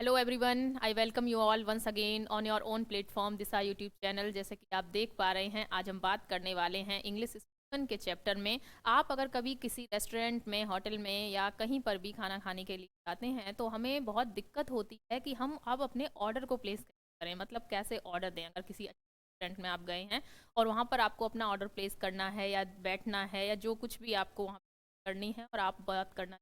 Hello everyone, I welcome you all once again on your own platform Disha YouTube channel. जैसे कि आप देख पा रहे हैं, आज हम बात करने वाले हैं इंग्लिश स्पोकन के चैप्टर में। आप अगर कभी किसी रेस्टोरेंट में, होटल में या कहीं पर भी खाना खाने के लिए जाते हैं तो हमें बहुत दिक्कत होती है कि हम अब अपने ऑर्डर को प्लेस करें, मतलब कैसे ऑर्डर दें। अगर किसी रेस्टोरेंट में आप गए हैं और वहाँ पर आपको अपना ऑर्डर प्लेस करना है या बैठना है या जो कुछ भी आपको वहाँ करनी है और आप बात करना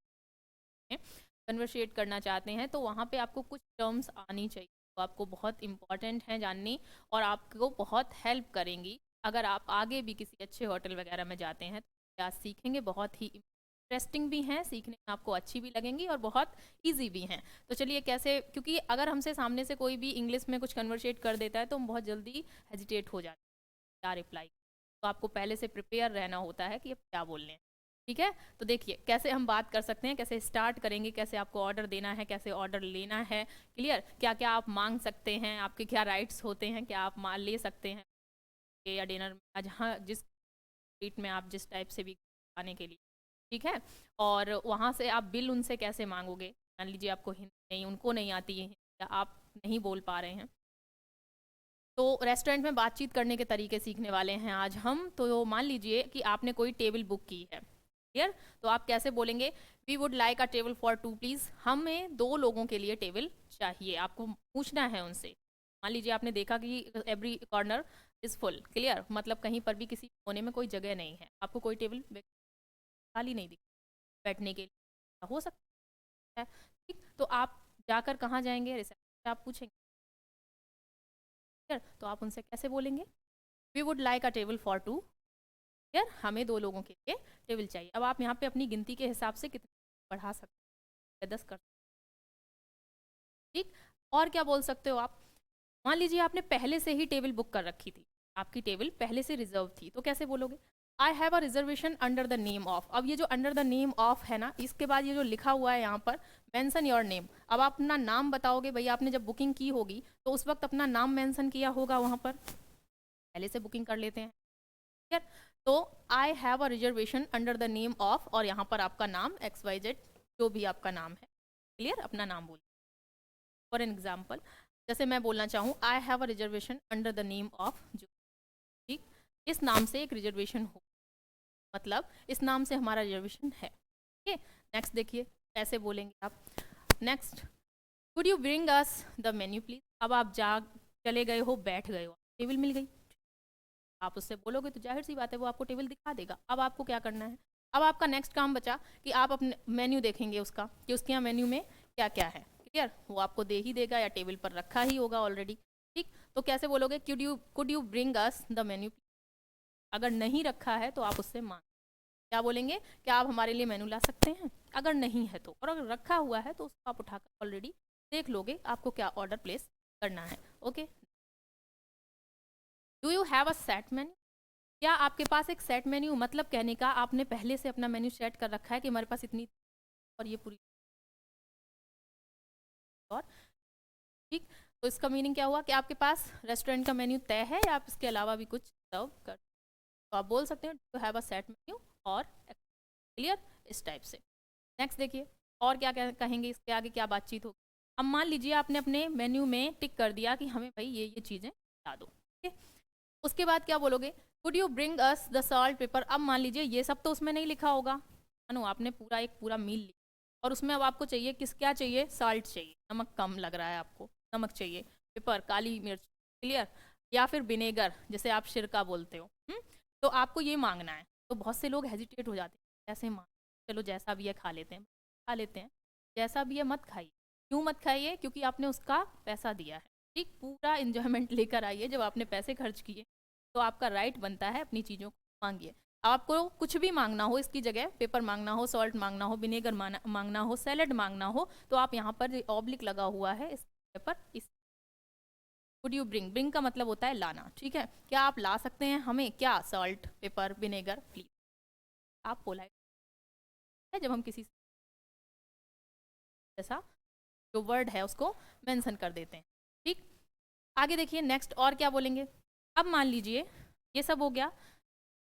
कन्वर्सेट करना चाहते हैं, तो वहाँ पे आपको कुछ टर्म्स आनी चाहिए, तो आपको बहुत इंपॉर्टेंट है जाननी और आपको बहुत हेल्प करेंगी। अगर आप आगे भी किसी अच्छे होटल वगैरह में जाते हैं तो क्या सीखेंगे, बहुत ही इंटरेस्टिंग भी हैं, सीखने में आपको अच्छी भी लगेंगी और बहुत इजी भी हैं। तो चलिए कैसे, क्योंकि अगर हमसे सामने से कोई भी इंग्लिश में कुछ कन्वर्सेट कर देता है तो हम बहुत जल्दी हेजिटेट हो जाते हैं क्या रिप्लाई। तो आपको पहले से प्रिपेयर रहना होता है कि अब क्या बोलने हैं। ठीक है, तो देखिए कैसे हम बात कर सकते हैं, कैसे स्टार्ट करेंगे, कैसे आपको ऑर्डर देना है, कैसे ऑर्डर लेना है। क्लियर, क्या क्या आप मांग सकते हैं, आपके क्या राइट्स होते हैं, क्या आप माल ले सकते हैं या डिनर में, जहाँ जिस स्ट्रीट में आप जिस टाइप से भी खाने के लिए। ठीक है, और वहाँ से आप बिल उनसे कैसे मांगोगे। मान लीजिए आपको हिंदी नहीं, उनको नहीं आती है या आप नहीं बोल पा रहे हैं, तो रेस्टोरेंट में बातचीत करने के तरीके सीखने वाले हैं आज हम। तो मान लीजिए कि आपने कोई टेबल बुक की है। क्लियर, तो आप कैसे बोलेंगे, we would like a table for two please. हमें 2 लोगों के लिए टेबल चाहिए, आपको पूछना है उनसे। मान लीजिए आपने देखा कि every corner is full. Clear, मतलब कहीं पर भी किसी कोने में कोई जगह नहीं है, आपको कोई टेबल खाली नहीं दिख बैठने के लिए, हो सकता है। ठीक, तो आप जाकर कहाँ जाएंगे, रिसेप्शन पे आप पूछेंगे। क्लियर, तो आप उनसे कैसे बोलेंगे, we would like a table for two. यार हमें 2 लोगों के लिए टेबल चाहिए। अब आप यहाँ पे अपनी गिनती के हिसाब से कितने बढ़ा सकते हैं, 10 कर। ठीक, और क्या बोल सकते हो आप, मान लीजिए आपने पहले से ही टेबल बुक कर रखी थी, आपकी टेबल पहले से रिजर्व थी, तो कैसे बोलोगे, I have a reservation under the name of. अब ये जो अंडर द नेम ऑफ है ना, इसके बाद ये जो लिखा हुआ है यहाँ पर, मेंशन योर नेम। अब आप अपना नाम बताओगे, भैया आपने जब बुकिंग की होगी तो उस वक्त अपना नाम मेंशन किया होगा वहाँ पर, पहले से बुकिंग कर लेते हैं। ठीक है, तो I have a reservation under the name of, और यहाँ पर आपका नाम XYZ, जो भी आपका नाम है। क्लियर, अपना नाम बोलिए। फॉर एन एग्जाम्पल, जैसे मैं बोलना चाहूँ, I have a reservation under the name of जो। ठीक, इस नाम से एक रिजर्वेशन हो, मतलब इस नाम से हमारा रिजर्वेशन है। ठीक है, नेक्स्ट देखिए कैसे बोलेंगे आप। Next, could you bring us the menu please. अब आप जा चले गए हो, बैठ गए हो, टेबल मिल गई, आप उससे बोलोगे तो जाहिर सी बात है वो आपको टेबल दिखा देगा। अब आपको क्या करना है, अब आपका नेक्स्ट काम बचा कि आप अपने मेन्यू देखेंगे उसका, कि उसके यहाँ मेन्यू में क्या क्या है। क्लियर, वो आपको दे ही देगा या टेबल पर रखा ही होगा ऑलरेडी। ठीक, तो कैसे बोलोगे, could you bring us the menu. अगर नहीं रखा है तो आप उससे मांग, क्या बोलेंगे, क्या आप हमारे लिए मेन्यू ला सकते हैं। अगर नहीं है तो, और अगर रखा हुआ है तो उसको आप उठाकर ऑलरेडी देख लोगे आपको क्या ऑर्डर प्लेस करना है। Okay, do you have a set menu. क्या आपके पास एक सेट मेन्यू, मतलब कहने का आपने पहले से अपना मेन्यू सेट कर रखा है कि हमारे पास इतनी और ये पूरी और। ठीक, तो इसका मीनिंग क्या हुआ कि आपके पास रेस्टोरेंट का मेन्यू तय है या आप इसके अलावा भी कुछ सर्व कर, तो आप बोल सकते हो to have a set menu और। क्लियर, इस टाइप से। नेक्स्ट देखिए, और क्या कहेंगे, इसके आगे क्या बातचीत होगी। अब मान लीजिए आपने अपने मेन्यू में टिक कर दिया कि हमें भाई ये चीज़ें बता दो। ठीक, उसके बाद क्या बोलोगे, could you bring us the salt pepper. अब मान लीजिए ये सब तो उसमें नहीं लिखा होगा, मानो आपने पूरा एक पूरा मील लिया और उसमें अब आपको चाहिए क्या चाहिए, सॉल्ट चाहिए, नमक कम लग रहा है आपको, नमक चाहिए, पेपर काली मिर्च। क्लियर, या फिर विनेगर जिसे आप सिरका बोलते हो। तो आपको ये मांगना है, तो बहुत से लोग हेजिटेट हो जाते हैं, ऐसे मांग, चलो जैसा भी है खा लेते हैं, खा लेते हैं, जैसा भी है मत खाइए। क्यों मत खाइए, क्योंकि आपने उसका पैसा दिया है। ठीक, पूरा इंजॉयमेंट लेकर आइए, जब आपने पैसे खर्च किए तो आपका राइट बनता है अपनी चीज़ों को मांगिए। आपको कुछ भी मांगना हो, इसकी जगह पेपर मांगना हो, सॉल्ट मांगना हो, विनेगर मांगना हो, सैलड मांगना हो, तो आप यहाँ पर ऑब्लिक लगा हुआ है इस पर, इस वुड यू ब्रिंग, ब्रिंग का मतलब होता है लाना। ठीक है, क्या आप ला सकते हैं हमें क्या, सॉल्ट पेपर विनेगर प्लीज। आप पोलाइट है जब हम किसी जैसा जो वर्ड है उसको मेंशन कर देते हैं। ठीक, आगे देखिए नेक्स्ट और क्या बोलेंगे। अब मान लीजिए ये सब हो गया,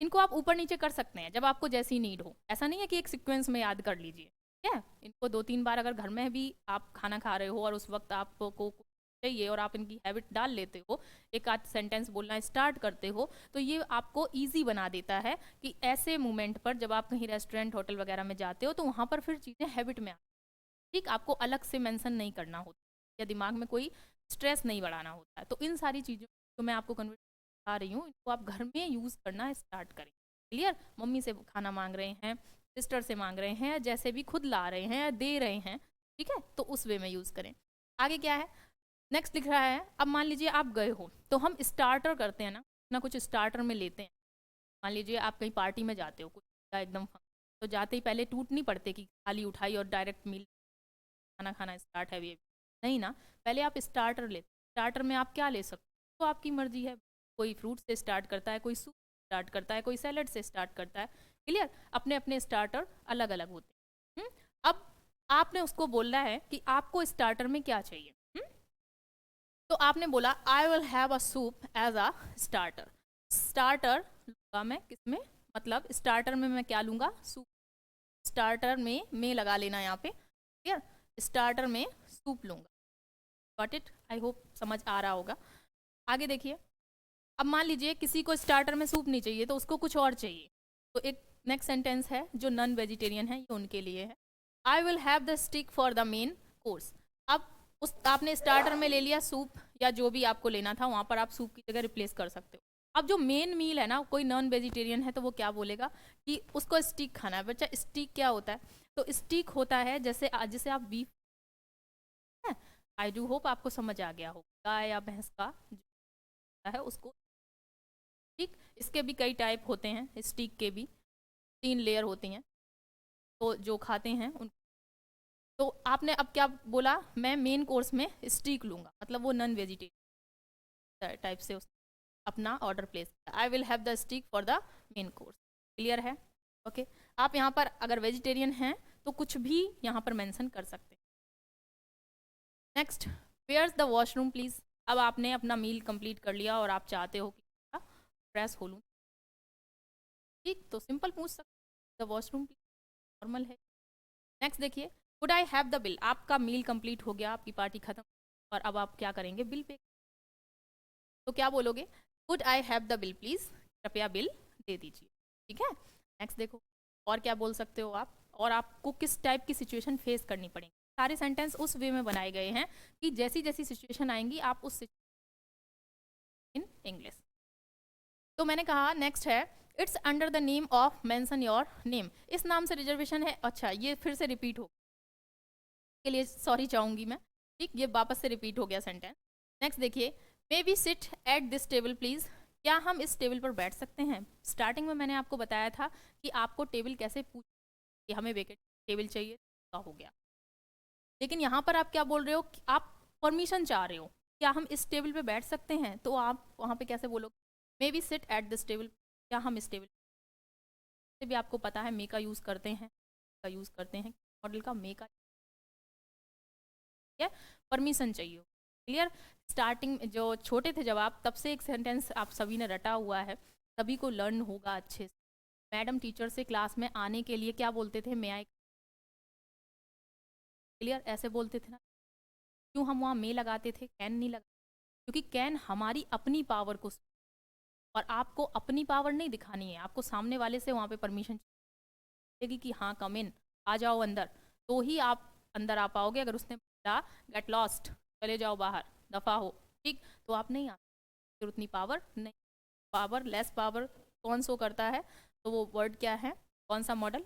इनको आप ऊपर नीचे कर सकते हैं जब आपको जैसी नीड हो, ऐसा नहीं है कि एक सीक्वेंस में याद कर लीजिए। ठीक है। इनको 2-3 बार अगर घर में भी आप खाना खा रहे हो और उस वक्त आपको चाहिए और आप इनकी हैबिट डाल लेते हो, एक आध सेंटेंस बोलना स्टार्ट करते हो, तो ये आपको ईजी बना देता है कि ऐसे मोमेंट पर जब आप कहीं रेस्टोरेंट होटल वगैरह में जाते हो तो वहाँ पर फिर चीज़ें हैबिट में ठीक, आपको अलग से मेंशन नहीं करना होता या दिमाग में कोई स्ट्रेस नहीं बढ़ाना होता है। तो इन सारी चीज़ों जो मैं आपको कन्वर्ट बता रही हूँ, इनको आप घर में यूज़ करना स्टार्ट करें। क्लियर? मम्मी से खाना मांग रहे हैं, सिस्टर से मांग रहे हैं, जैसे भी खुद ला रहे हैं या दे रहे हैं, ठीक है, तो उस वे में यूज़ करें। आगे क्या है, नेक्स्ट लिख रहा है, अब मान लीजिए आप गए हो तो हम स्टार्टर करते हैं ना कुछ स्टार्टर में लेते हैं। मान लीजिए आप कहीं पार्टी में जाते हो, कुछ एकदम, तो जाते ही पहले टूट नहीं पड़ते कि थाली उठाई और डायरेक्ट मील खाना खाना स्टार्ट है, ये नहीं ना, पहले आप स्टार्टर लेते। स्टार्टर में आप क्या ले सकते हो, तो आपकी मर्जी है, कोई फ्रूट से स्टार्ट करता है, कोई सूप स्टार्ट करता है, कोई सैलड से स्टार्ट करता है। क्लियर? अपने अपने स्टार्टर अलग अलग होते हैं। अब आपने उसको बोलना है कि आपको स्टार्टर में क्या चाहिए। तो आपने बोला I will have a soup as a starter. Starter लूंगा मैं किसमें, मतलब स्टार्टर में मैं क्या लूंगा, सूप। स्टार्टर में लगा लेना यहाँ पे। क्लियर? स्टार्टर में सूप लूंगा। Got it? आई होप समझ आ रहा होगा। आगे देखिए, अब मान लीजिए किसी को स्टार्टर में सूप नहीं चाहिए तो उसको कुछ और चाहिए, तो एक नेक्स्ट सेंटेंस है जो नॉन वेजिटेरियन है, ये उनके लिए है। आई will have the stick for the main course. अब उस आपने स्टार्टर में ले लिया सूप या जो भी आपको लेना था, वहाँ पर आप सूप की जगह रिप्लेस कर सकते हो। अब जो मेन मील है ना, कोई नॉन वेजिटेरियन है तो वो क्या बोलेगा कि उसको स्टिक खाना है। बच्चा स्टिक क्या होता है, तो स्टिक होता है जैसे जैसे आप बीफ, आई डू होप आपको समझ आ गया हो, गाय या भैंस का जो है उसको, ठीक, इसके भी कई टाइप होते हैं, स्टिक के भी 3 लेयर होती हैं, तो जो खाते हैं उन, तो आपने अब क्या बोला, मैं मेन कोर्स में स्टिक लूंगा, मतलब वो नॉन वेजिटेरियन टाइप से अपना ऑर्डर प्लेस किया। आई will have the stick for the main course. Clear है? ओके। आप यहाँ पर अगर वेजिटेरियन हैं तो कुछ भी यहाँ पर मेंशन कर सकते हैं। Next, where's the washroom please. अब आपने अपना मील कंप्लीट कर लिया और आप चाहते हो कि प्रेस हो लूँ, ठीक, तो सिंपल पूछ सकते द वॉशरूम प्लीज, नॉर्मल है। नेक्स्ट देखिए, could I have the bill. आपका मील कंप्लीट हो गया, आपकी पार्टी खत्म, और अब आप क्या करेंगे, बिल पे, तो क्या बोलोगे, could I have the bill please, कृपया बिल दे दीजिए। ठीक है। नेक्स्ट देखो, और क्या बोल सकते हो आप, और आपको किस टाइप की सिचुएशन फेस करनी पड़ेगी। सारे सेंटेंस उस वे में बनाए गए हैं कि जैसी जैसी सिचुएशन आएंगी आप उस इन इंग्लिश। तो मैंने कहा नेक्स्ट है, it's under the name of mention your name. इस नाम से रिजर्वेशन है, अच्छा ये फिर से रिपीट हो के लिए सॉरी चाहूंगी मैं, ठीक, ये वापस से रिपीट हो गया सेंटेंस। नेक्स्ट देखिए, may be sit at this table please. क्या हम इस टेबल पर बैठ सकते हैं। स्टार्टिंग में मैंने आपको बताया था कि आपको टेबल कैसे पूछ कि हमें वेकेट टेबल चाहिए, तो हो गया। लेकिन यहाँ पर आप क्या बोल रहे हो, आप परमिशन चाह रहे हो, क्या हम इस टेबल पे बैठ सकते हैं, तो आप वहाँ पे कैसे बोलोगे, may be sit at this table, क्या हम इस टेबल से भी आपको पता है मे का यूज़ करते हैं, का यूज़ करते हैं, मॉडल का मे का परमिशन चाहिए। क्लियर? स्टार्टिंग जो छोटे थे जब आप, तब से एक सेंटेंस आप सभी ने रटा हुआ है, सभी को लर्न होगा अच्छे से। मैडम टीचर से क्लास में आने के लिए क्या बोलते थे, मे आई। क्लियर? ऐसे बोलते थे ना, क्यों हम वहाँ मे लगाते थे, कैन नहीं लगा, क्योंकि कैन हमारी अपनी पावर को, और आपको अपनी पावर नहीं दिखानी है, आपको सामने वाले से वहाँ पे परमिशन चाहिए कि हाँ कम इन, आ जाओ अंदर, तो ही आप अंदर आ पाओगे। अगर उसने बोला गेट लॉस्ट, चले जाओ बाहर, दफा हो, ठीक, तो आप नहीं आ, फिर उतनी पावर नहीं, पावर लेस पावर कौन सो करता है, तो वो वर्ड क्या है, कौन सा मॉडल,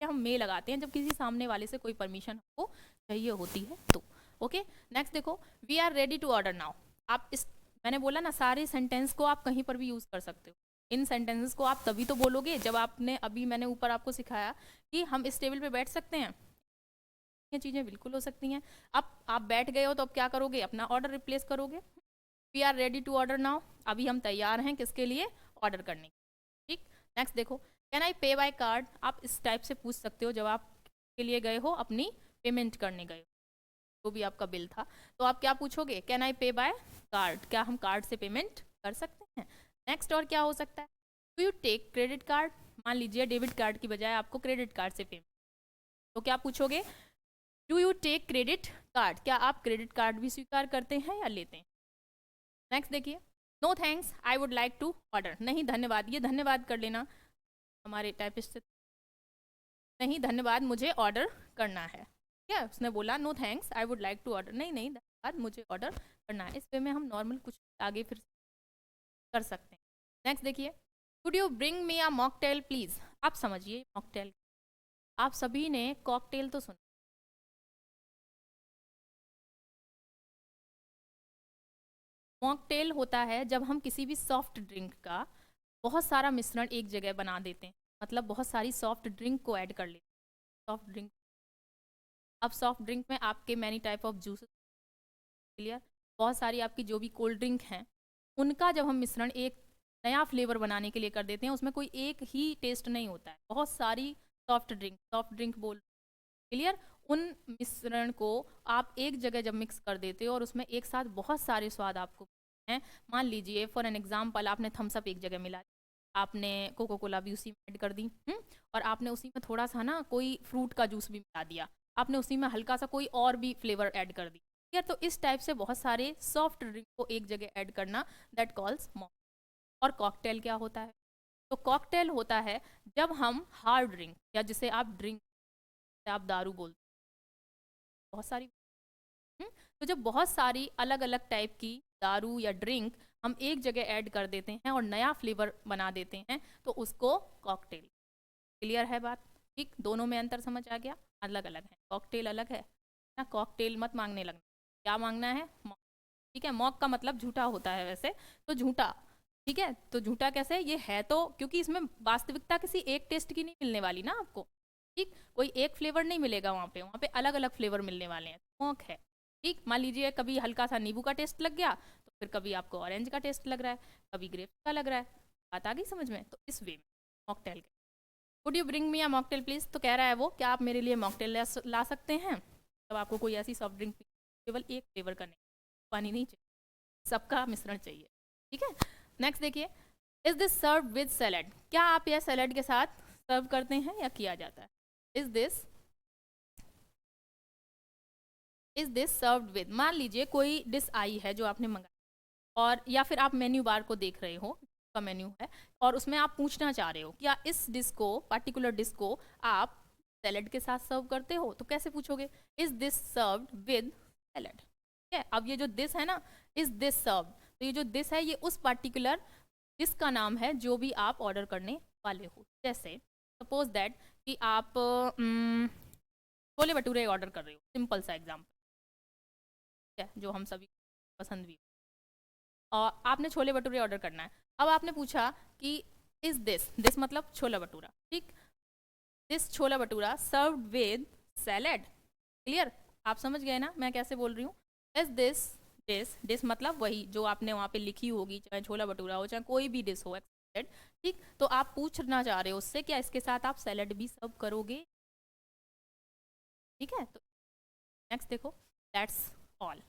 हम मे लगाते हैं जब किसी सामने वाले से कोई परमिशन हमको चाहिए होती है तो। ओके। नेक्स्ट देखो, we are ready to order now. आप इस, मैंने बोला ना सारे सेंटेंस को आप कहीं पर भी यूज़ कर सकते हो। इन सेंटेंसेस को आप तभी तो बोलोगे जब आपने, अभी मैंने ऊपर आपको सिखाया कि हम इस टेबल पे बैठ सकते हैं, ये चीज़ें बिल्कुल हो सकती हैं। अब आप बैठ गए हो तो अब क्या करोगे, अपना ऑर्डर रिप्लेस करोगे। We are ready to order now, अभी हम तैयार हैं किसके लिए, ऑर्डर करने। ठीक। नेक्स्ट देखो, कैन आई पे बाय कार्ड। आप इस टाइप से पूछ सकते हो जब आप के लिए गए हो, अपनी पेमेंट करने गए हो, जो भी आपका बिल था, तो आप क्या पूछोगे, कैन आई पे बाय कार्ड, क्या हम कार्ड से पेमेंट कर सकते हैं। नेक्स्ट और क्या हो सकता है, do you take credit card. मान लीजिए डेबिट कार्ड की बजाय आपको क्रेडिट कार्ड से पेमेंट, तो क्या पूछोगे, do you take credit card, क्या आप क्रेडिट कार्ड भी स्वीकार करते हैं या लेते हैं। नेक्स्ट देखिए, no thanks I would like to order, नहीं धन्यवाद, ये धन्यवाद कर लेना हमारे टाइपिस्ट से, नहीं धन्यवाद मुझे ऑर्डर करना है। क्या उसने बोला no thanks I would like to order, नहीं नहीं धन्यवाद मुझे ऑर्डर करना है। इस वे में हम नॉर्मल कुछ आगे फिर कर सकते हैं। नेक्स्ट देखिए, could you bring me a mocktail please, आप समझिए मॉकटेल, आप सभी ने कॉकटेल तो सुना, मॉकटेल होता है जब हम किसी भी सॉफ्ट ड्रिंक का बहुत सारा मिश्रण एक जगह बना देते हैं, मतलब बहुत सारी सॉफ्ट ड्रिंक को ऐड कर लेते हैं। सॉफ्ट ड्रिंक, अब सॉफ्ट ड्रिंक में आपके many type of juices, clear, बहुत सारी आपकी जो भी कोल्ड ड्रिंक हैं उनका जब हम मिश्रण एक नया फ्लेवर बनाने के लिए कर देते हैं, उसमें कोई एक ही टेस्ट नहीं होता है, बहुत सारी सॉफ्ट ड्रिंक बोल, क्लियर, उन मिश्रण को आप एक जगह जब मिक्स कर देते हो और उसमें एक साथ बहुत सारे स्वाद आपको हैं, मान लीजिए फॉर एन एग्जांपल आपने थम्स अप एक जगह मिला, आपने कोको कोला भी उसी में ऐड कर दी, और आपने उसी में थोड़ा सा ना कोई फ्रूट का जूस भी मिला दिया, आपने उसी में हल्का सा कोई और भी फ्लेवर ऐड कर दी, ठीक है। तो इस टाइप से बहुत सारे सॉफ्ट ड्रिंक को एक जगह ऐड करना, दैट कॉल्स मॉक। और कॉकटेल क्या होता है, तो कॉकटेल होता है जब हम हार्ड ड्रिंक या जिसे आप ड्रिंक, आप दारू बोलते हैं, बहुत सारी, तो जब बहुत सारी अलग अलग टाइप की दारू या ड्रिंक हम एक जगह ऐड कर देते हैं और नया फ्लेवर बना देते हैं तो उसको कॉकटेल, क्लियर है बात, ठीक, दोनों में अंतर समझ आ गया, अलग अलग है, कॉकटेल अलग है ना, कॉकटेल मत मांगने लगना, क्या मांगना है मॉक, ठीक है, मॉक का मतलब झूठा होता है वैसे, तो झूठा, ठीक है, तो झूठा कैसे ये है, तो क्योंकि इसमें वास्तविकता किसी एक टेस्ट की नहीं मिलने वाली ना आपको, ठीक, कोई एक फ्लेवर नहीं मिलेगा, वहाँ पे अलग अलग फ्लेवर मिलने वाले हैं, मॉक है, ठीक। मान लीजिए कभी हल्का सा नींबू का टेस्ट लग गया तो फिर कभी आपको ऑरेंज का टेस्ट लग रहा है, कभी ग्रेप्स का लग रहा है, बात आ गई समझ में, तो इस वे में मॉकटेल के, would you bring me a mocktail please, तो कह रहा है वो क्या आप मेरे लिए मॉकटेल ला सकते हैं, तब आपको कोई ऐसी सॉफ्ट ड्रिंक केवल एक फ्लेवर का नहीं, पानी नहीं चाहिए, सबका मिश्रण चाहिए, ठीक है। नेक्स्ट देखिए, is this serve with salad, क्या आप यह सैलड के साथ सर्व करते हैं या किया जाता है, इज दिस सर्व्ड विद, मान लीजिए कोई डिश आई है जो आपने मंगाई और या फिर आप मेन्यू बार को देख रहे हो, का मेन्यू है और उसमें आप पूछना चाह रहे हो क्या इस डिश को, पर्टिकुलर डिश को आप सैलड के साथ सर्व करते हो, तो कैसे पूछोगे, is this served with salad, ठीक है। अब ये जो डिश है ना, इज दिस सर्व्ड, तो ये जो डिश है ये उस पर्टिकुलर डिश का नाम है जो भी आप ऑर्डर करने वाले हो, जैसे सपोज दैट कि आप छोले भटूरे ऑर्डर कर रहे हो, सिंपल सा एग्जाम्पल है जो हम सभी पसंद भी, और आपने छोले भटूरे ऑर्डर करना है, अब आपने पूछा कि इज दिस मतलब छोला भटूरा, ठीक, this chhola bhatura served with salad, clear, आप समझ गए ना मैं कैसे बोल रही हूँ, इज डिश मतलब वही जो आपने वहाँ पे लिखी होगी, चाहे छोला भटूरा हो चाहे कोई भी डिश हो, ठीक, तो आप पूछना चाह रहे हो उससे क्या इसके साथ आप सैलेड भी सर्व करोगे, ठीक है। तो नेक्स्ट देखो, दैट्स ऑल,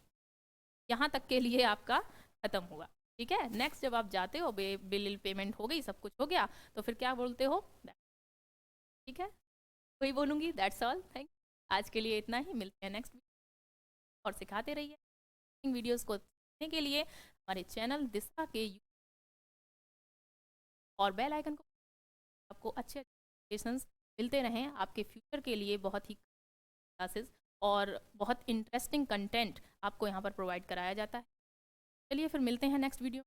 यहाँ तक के लिए आपका खत्म हुआ, ठीक है। नेक्स्ट जब आप जाते हो, बिल पेमेंट हो गई, सब कुछ हो गया, तो फिर क्या बोलते हो, ठीक है, वही बोलूँगी, दैट्स ऑल, थैंक, आज के लिए इतना ही, मिलते हैं नेक्स्ट और सिखाते रहिए वीडियोस को देखने के लिए हमारे चैनल दिशा के और बेल आइकन को, आपको अच्छे नोटिफिकेशंस मिलते रहें, आपके फ्यूचर के लिए बहुत ही क्लासेस और बहुत इंटरेस्टिंग कंटेंट आपको यहाँ पर प्रोवाइड कराया जाता है। चलिए फिर मिलते हैं नेक्स्ट वीडियो।